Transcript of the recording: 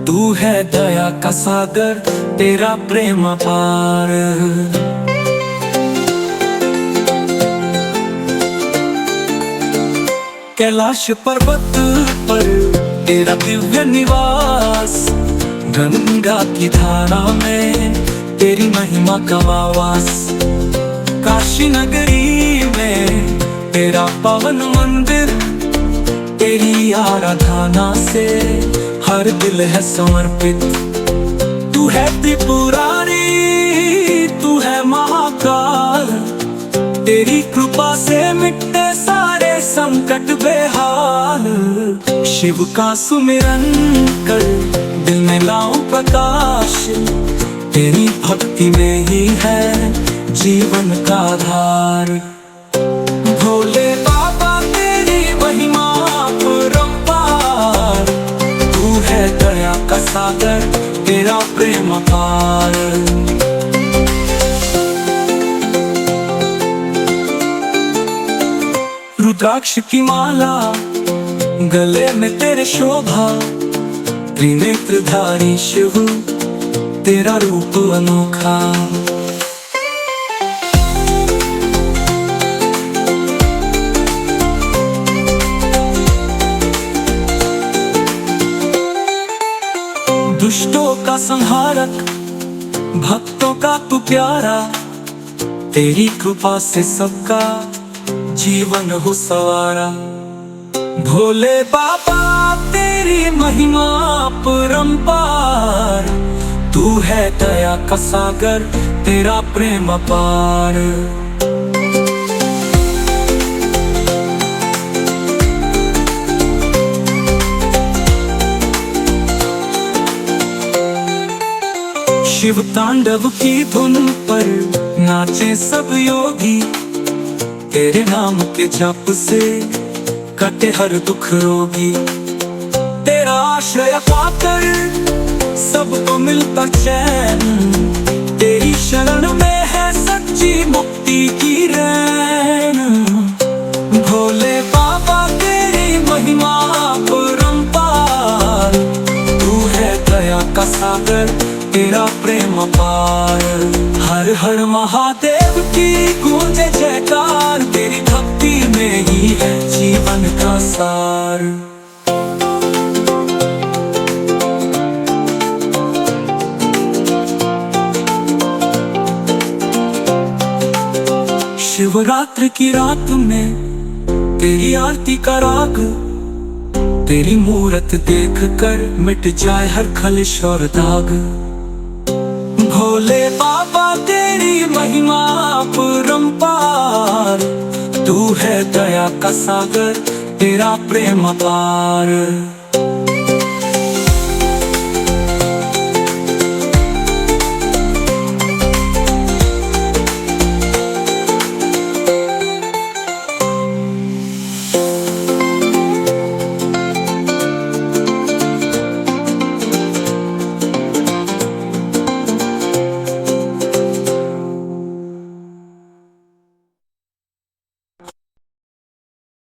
तू है दया का सागर, तेरा प्रेम अपार। कैलाश पर्वत पर तेरा दिव्य निवास, गंगा की धारा में तेरी महिमा का आवास। काशी नगरी में तेरा पावन मंदिर, तेरी आराधना से हर दिल है समर्पित। तू है त्रिपुरारी, तू है महाकाल, तेरी कृपा से मिटते सारे संकट बेहाल। शिव का सुमिरन कर दिल में लाऊं प्रकाश, तेरी भक्ति में ही है जीवन का आधार। भोले बाबा तेरी महिमा अपरंपार, तू है दया का सागर, तेरा प्रेम अपार। रुद्राक्ष की माला गले में तेरे शोभा, त्रिनेत्रधारी शिव तेरा रूप अनोखा। दुष्टों का संहारक, भक्तों का तू प्यारा, तेरी कृपा से सबका जीवन हो सवारा। भोले बाबा तेरी महिमा अपरंपार, तू है दया का सागर, तेरा प्रेम अपार। शिव तांडव की धुन पर नाचे सब योगी, तेरे नाम के जप से कटे हर दुख रोगी। तेरा आश्रय पाकर सबको मिलता चैन, तेरी शरण में है सच्ची मुक्ति की रैन। भोले बाबा तेरी महिमा अपरंपार, तू है दया का सागर, तेरा प्रेम अपार। हर हर महादेव की गूंजे जयकार, तेरी भक्ति में ही है जीवन का सार। शिवरात्रि की रात में तेरी आरती का राग, तेरी मूरत देख कर मिट जाए हर खलिश और दाग। भोले बाबा तेरी महिमा अपरंपार, तू है दया का सागर, तेरा प्रेम अपार।